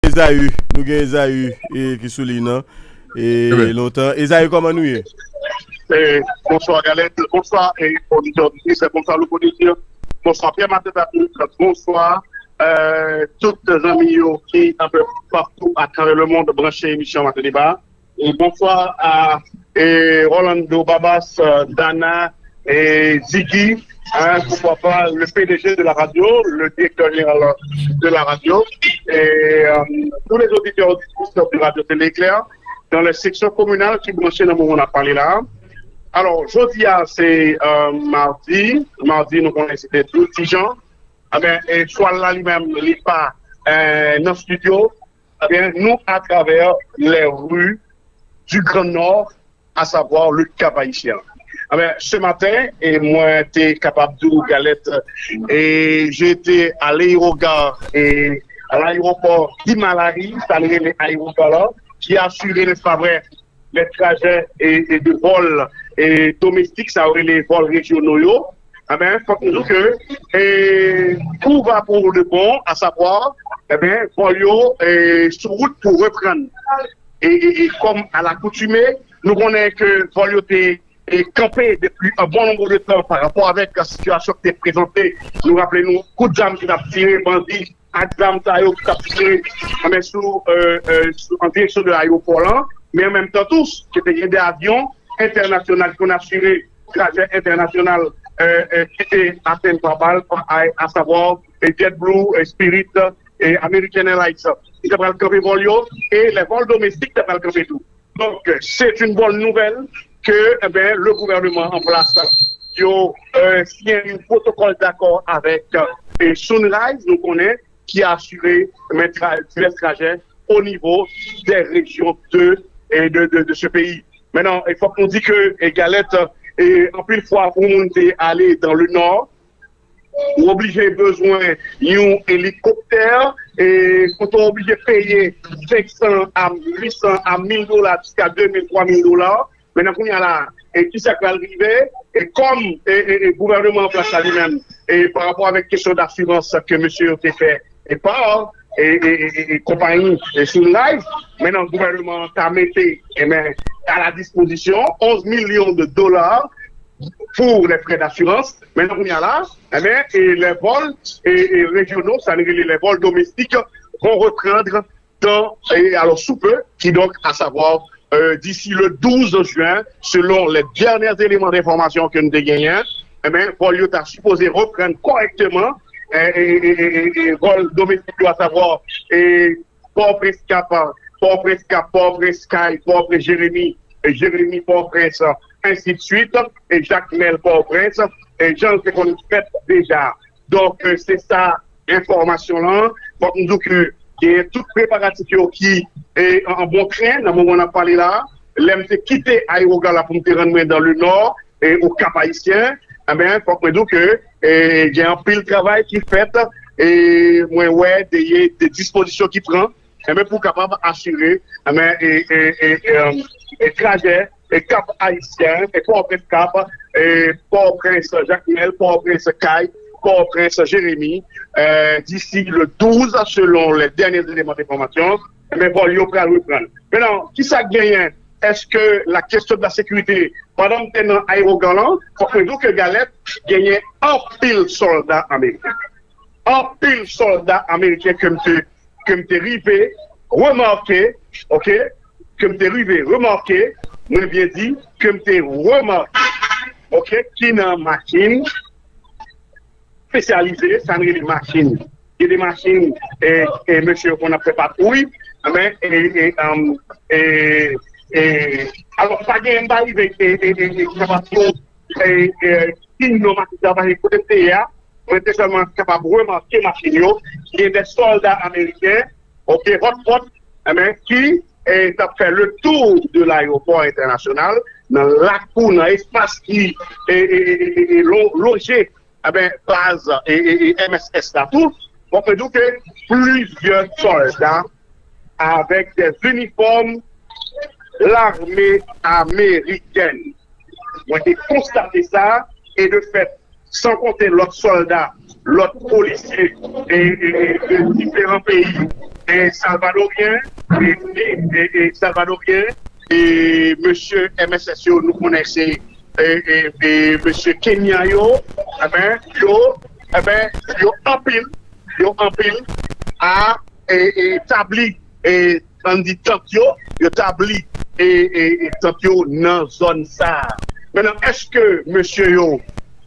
Esaü, nous avons Esaü qui souligne et longtemps. Esaü, comment nous est? Bonsoir Galette, bonsoir auditeurs d'Ulysse, bonsoir le producteur, bonsoir Pierre Martin, bonsoir tous les amis qui un peu partout à travers le monde branchés émission Matin Débat. Et bonsoir à Rolando Babas, Dana et Ziggy. Pourquoi pas le PDG de la radio, le directeur général de la radio, et tous les auditeurs de Radio Télé Éclair, dans les sections communales qui branchent dans le moment on a parlé là. Alors, jeudi, c'est mardi, nous connaissons c'était 12 gens. Et soit là lui-même, il n'est pas dans le studio, nous, à travers les rues du Grand Nord, à savoir le Cap Haïtien. Ce matin, et moi, j'étais capable de galette, et j'étais à l'aérogare et à l'aéroport d'Imalari, c'est l'aéroport là, qui a assuré, n'est-ce pas vrai, les trajets et de vols et domestiques, ça aurait les vols régionaux. Il faut que tout va pour le bon, à savoir, Volio sur route pour reprendre. Et comme à l'accoutumée, nous connaissons que Volio est campé depuis un bon nombre de temps par rapport avec la situation qui est présentée. Nous rappelons, coup de jam qui a tiré, bandit, exam qui a tiré, en direction de l'aéroport là, mais en même temps tous, qui étaient des avions internationaux qu'on a assuré, trajet international qui était atteint par balle, à savoir JetBlue, Spirit et American Airlines. Ils ont le campé Volio et les vols domestiques ont le campé tout. Donc, c'est une bonne nouvelle que le gouvernement en place a signé un protocole d'accord avec Sunrise, nous connaissons, qui a assuré les trajets au niveau des régions de ce pays. Maintenant, il faut qu'on dise que Galette, en plus fois, pour monter aller dans le nord, on obligé besoin d'un hélicoptère et quand on est obligé de payer 500 à 800 à 1000 dollars jusqu'à 2000, 3000 dollars. Maintenant, on y a là, et qui ça va arriver, et comme le gouvernement place à lui-même, et par rapport avec la question d'assurance que monsieur a fait, et par, et compagnie, et sur live, maintenant, le gouvernement a mis à la disposition 11 millions de dollars pour les frais d'assurance. Maintenant, on y a là, et les vols régionaux, ça veut dire les vols domestiques, vont reprendre alors sous peu, qui donc, à savoir, d'ici le 12 juin, selon les derniers éléments d'information que nous avons gagnés, Volio est supposé reprendre correctement vol domestique, à savoir Port-Prince Cap, Port-Prince Sky, Port-Prince Jérémy, Jérémy Port-Prince, ainsi de suite, et Jacques Mel Port-Prince, et Jean que qu'on fait déjà. Donc, c'est ça, information-là. Pour nous dire que il y a tout préparatif qui est en bon train, dans le moment où on a parlé là, l'aime quitter Aérogala pour me rendre dans le nord et au Cap Haïtien, il faut que nous que il y a un pile travail qui fait et ouais des dispositions qui prend pour capable assurer et trajet et Cap Haïtien et Port-Prince Cap et Port-Prince Jacques-Mel, Port-Prince Caille, Port-Prince Jérémy, d'ici le 12, selon les derniers éléments d'information, Volio va reprendre. Maintenant, qui ça gagne? Est-ce que la question de la sécurité, pendant que dans l'aérogalant, il faut que Galette gagne un pile soldat américain. Un pile soldat américain que m'te rivé, remarqué, ok? Que m'te rivé, remarqué, moi bien dit, que m'te remarqué, ok? Qui n'a machine spécialisée, ça n'est pas des machines. Il y a des machines, et monsieur, qu'on a fait patrouille, alors, pas de m'arriver qui nous travaillé pour le PA, on était seulement capable de remarquer machine, il y a des soldats américains, ok, qui a fait le tour de l'aéroport international, dans la cour, dans l'espace qui est logé, base et MSS là tout, on peut dire que plusieurs soldats avec des uniformes l'armée américaine. Moi, j'ai constaté ça, et de fait, sans compter l'autre soldat, l'autre policier et de différents pays et salvadorien, et monsieur MSSO, nous connaissons, et monsieur Kenya, yo en pile, à établi, et on dit Tokyo, établi, et Tokyo dans zone ça. Maintenant, est-ce que monsieur yo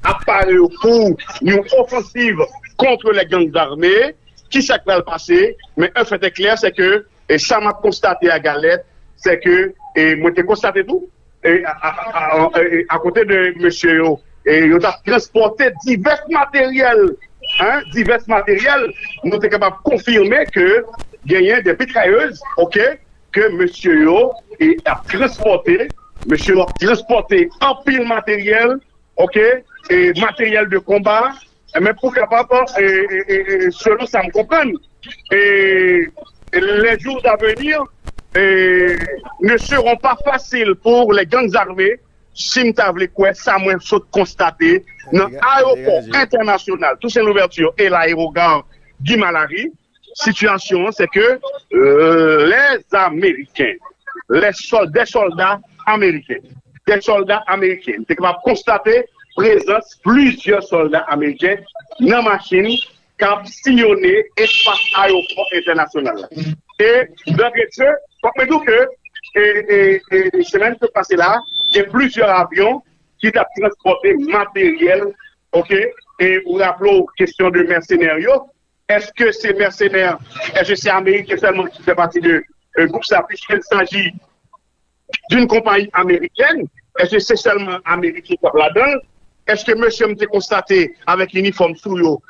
apparaît pour une offensive contre les gangs armés, qui s'est passé, mais un fait est clair, c'est que, et ça m'a constaté à Galette, c'est que, et moi j'ai constaté tout, et à côté de monsieur yo, et il a transporté divers matériels, nous sommes capables de confirmer que il y a des mitrailleuses, ok, que monsieur yo a transporté, en pile matériel, ok, et matériel de combat, mais pour capable, selon ça me comprenne, et les jours à venir ne seront pas faciles pour les gangs armés si nous avons quoi ça moins constater dans l'aéroport international, tout c'est l'ouverture et l'aérogare du Malari. Situation, c'est que les Américains, des soldats américains, t'es capable de constater présence plusieurs soldats américains dans la machine qui a sillonné l'espace aéroport international. Et d'entrée de jeu, faut que les semaines qui passent là, il y a plusieurs avions qui ont transporté matériel, ok, et vous rappelez question de mercenaires. Est-ce que ces mercenaires, est-ce que c'est américain seulement qui fait partie de groupe ça, puisqu'il s'agit d'une compagnie américaine? Est-ce que c'est seulement américain qui est là-dedans? Est-ce que monsieur m'a constaté avec uniforme sous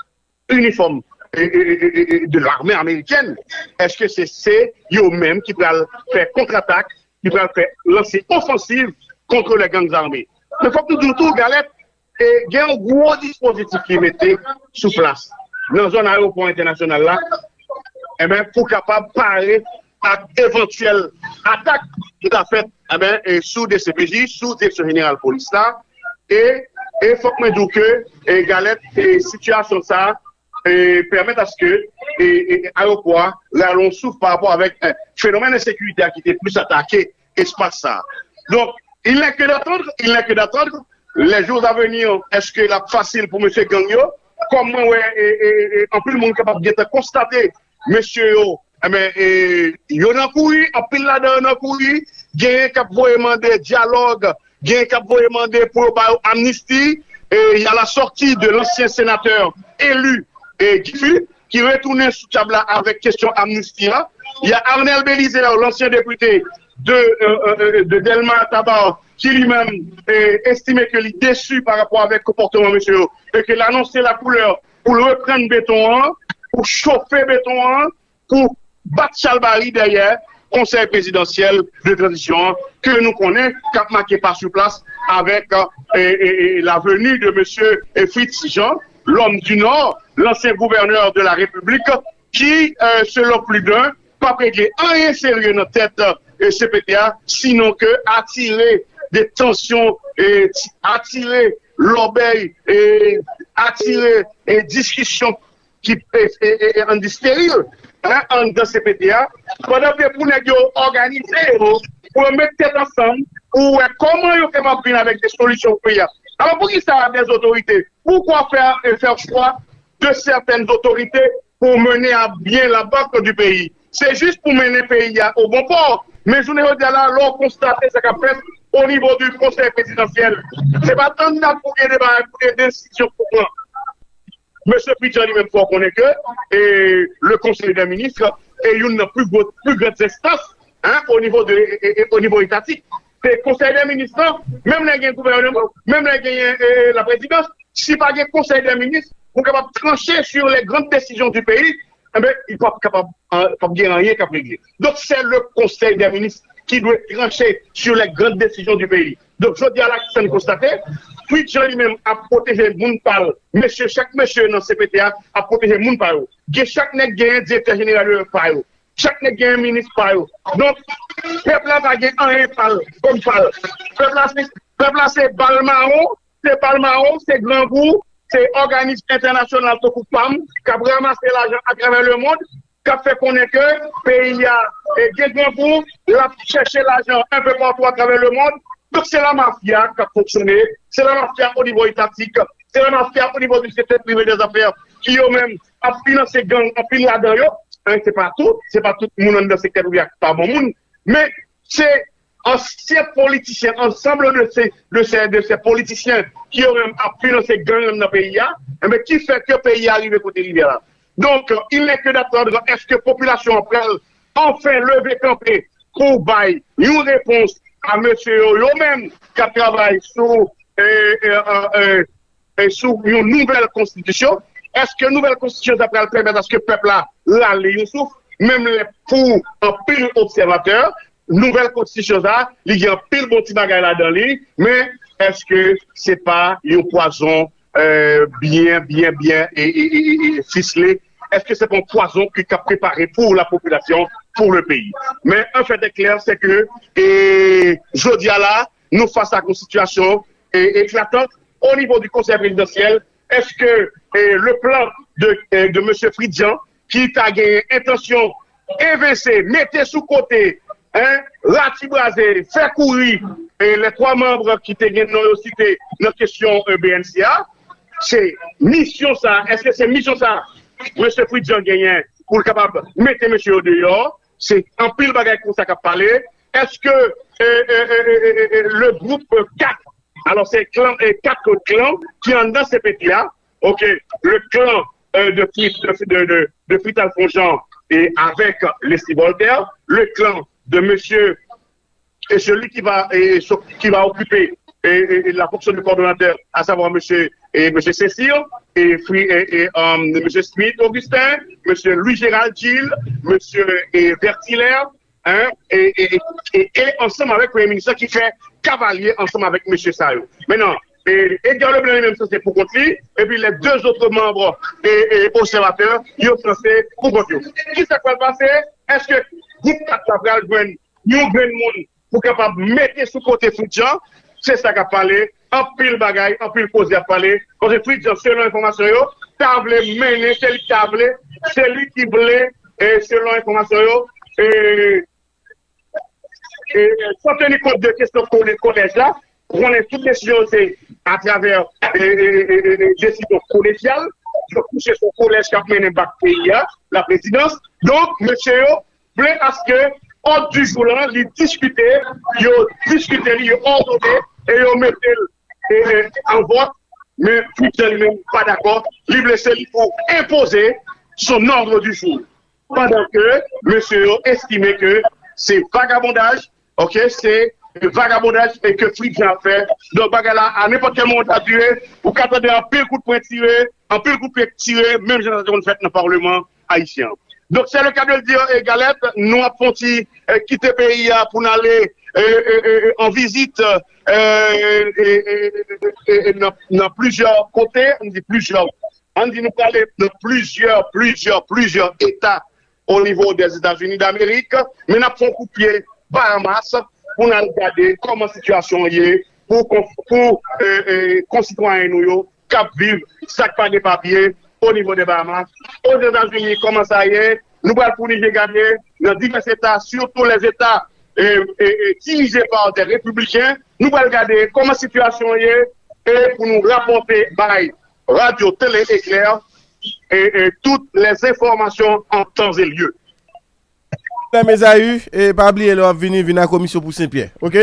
uniforme de l'armée américaine? Est-ce que c'est eux-mêmes qui veulent faire contre-attaque, qui veulent faire lancer offensive contre les gangs armés? Il faut que nous tout, Galette, il y a un gros dispositif qui est mis sous place dans la zone aéroport international là, eh bien, pour capable parer à d'éventuelles attaques qui a fait sous des CPJ, sous direction générale police là, et il faut que nous disions que Galette, situation ça, permettre à ce que l'aéroport, là, l'on souffre par rapport avec un phénomène de sécurité qui était plus attaqué, espace ça. Donc, il n'est que d'attendre les jours à venir. Est-ce que c'est facile pour M. Gagnon? Comme moi, en plus, le monde est capable de constater, monsieur, il y a un courrier, en pile là-dedans, un courrier, il y a un qui a demandé dialogue, il y a un qui a demandé pour amnistie, et il y a la sortie de l'ancien sénateur élu, qui retournait sous table avec question amnistie. Il y a Arnel Bélizé, l'ancien député de Delma Tabar, qui lui-même estimait qu'il est déçu par rapport avec le comportement monsieur, et qu'il a annoncé la couleur pour reprendre béton, pour chauffer béton, pour battre Chalbari derrière, conseil présidentiel de transition, que nous connaissons, qui a marqué par sur place avec la venue de monsieur Fritz Jean, l'homme du Nord, l'ancien gouverneur de la République, qui, selon plus d'un, pas prêté rien sérieux dans la tête CPTA, sinon que attirer des tensions, et attirer l'obéi, et attirer des discussions qui est en stérile, dans CPTA, pendant que pour nous organiser, pour mettre tête ensemble, pour comment ils peuvent venir avec des solutions pour y. Alors pour qui ça des autorités? Pourquoi faire choix de certaines autorités pour mener à bien la banque du pays? C'est juste pour mener le pays au bon port. Mais je ne veux dire là, l'on constate ce qu'a fait au niveau du conseil présidentiel. Ce n'est pas tant de pour des décisions pour moi. Monsieur Pitcher lui-même faut qu'on ait que le conseil des ministres est une plus grande instance au niveau étatique. C'est le conseil des ministres, même les gouvernements, même la présidence, si pas le conseil des ministres, pour capable trancher sur les grandes décisions du pays, eh bien, il ne faut pas bien rien qu'à régler. Donc, c'est le conseil des ministres qui doit trancher sur les grandes décisions du pays. Donc, je dis à la question constatée, puis Jean lui-même a protégé moun par chaque monsieur dans CPTA a protégé moun par chaque nèg gagne directeur général par chaque nèg gagne ministre par donc peuple là pas gagne rien par comme par peuple là c'est Balmaro c'est Grand Gou c'est organisme international de PAM qui a ramassé l'argent à travers le monde qui a fait connaître que le pays a gagné pour chercher l'argent un peu partout à travers le monde. Donc c'est la mafia qui a fonctionné, c'est la mafia au niveau étatique, c'est la mafia au niveau du secteur privé des affaires qui eux-mêmes a financé gang, a financé là-dedans. C'est pas tout le monde dans le secteur privé, pas bon monde, mais c'est anciens politiciens, ensemble de ces politiciens qui ont même financé gang dans le pays, mais qui fait que le pays arrive à côté de là. Donc, il n'est que d'attendre, est-ce que la population après enfin lever campé pour bailler une réponse à monsieur lui-même qui travaille sur une nouvelle constitution. Est-ce que une nouvelle constitution d'après le permettre à ce que le peuple là l'aller souffle, même pour un pile observateur, nouvelle constitution là, il y a un pile bon petit bagage là-dedans, mais est-ce que c'est pas un poison bien ficelé? Est-ce que c'est un poison qui est préparé pour la population, pour le pays? Mais un fait est clair, c'est que jeudi à là, nous face à une situation éclatante au niveau du conseil présidentiel. Est-ce que le plan de M. Fridjan, qui a gagné intention inversée, mettez sous côté, ratibraser, faire courir les trois membres qui étaient cités dans la question BNCA, c'est mission ça. Est-ce que c'est mission ça? M. Fridjan gagne pour capable de mettre M. au dehors, c'est un pile bagage comme ça qu'a parlé. Est-ce que le groupe 4, alors c'est 4 clans qui ont dans ces pays-là, ok, le clan de Frit Alfonjean et avec les Voltaire, le clan de monsieur et celui qui va occuper la fonction de coordonnateur, à savoir monsieur Cécile, et monsieur Smith Augustin, monsieur Louis-Gérald Gilles, monsieur Vertilaire, et ensemble avec le Premier ministre qui fait cavalier ensemble avec monsieur Sayo. Maintenant, Edgar Leblanc même ça c'est pour contre lui, et puis les deux autres membres et observateurs, ils ont français pour contre lui. Qui ça va passer? Est-ce que groupe 4 va joindre un grand monde pour capable mettre sous côté Fridjan? C'est ça qu'a parlé, un pile bagaille, un pile cause à parler. Parce que Fridjan, selon l'information, t'as voulu mener, c'est lui qui a voulu, c'est lui qui voulait, et selon l'information, sans tenir compte de questions pour les collèges là, on est toutes les choses à travers des décisions collégiales, de coucher son collège qui a mené bac pays, la présidence. Donc, monsieur, voulait à ce que, hors du jour là, il discutait, il ordonné, et il mettait en vote, mais Fridjan lui-même pas d'accord, il laissait pour imposer son ordre du jour. Pendant que monsieur estimait que c'est vagabondage, ok, c'est vagabondage et que Fridjan a fait. Donc, bagala, à n'importe quel moment à tuer, ou qu'à attendre un pile coup de poing tiré, un pile coup de pied tiré, même génération faite dans le Parlement haïtien. Donc, c'est le cas de le dire, Galette, nous avons quitter le pays pour aller en visite dans plusieurs côtés, on dit plusieurs. On dit nous parler de plusieurs États au niveau des États-Unis d'Amérique, mais nous avons coup de pied Bahamas pour nous regarder comment la situation est pour concitoyens nous qui vivent sac pas de papier au niveau des Bahamas. Aux États-Unis, comment ça y est, nous allons pour nous regarder dans divers États, surtout les États dirigés par des républicains, nous allons regarder comment la situation est et pour nous rapporter par radio, télé, éclair et toutes les informations en temps et lieu. Mes aïeux, et pas oublier, venir à la commission pour Saint-Pierre, ok?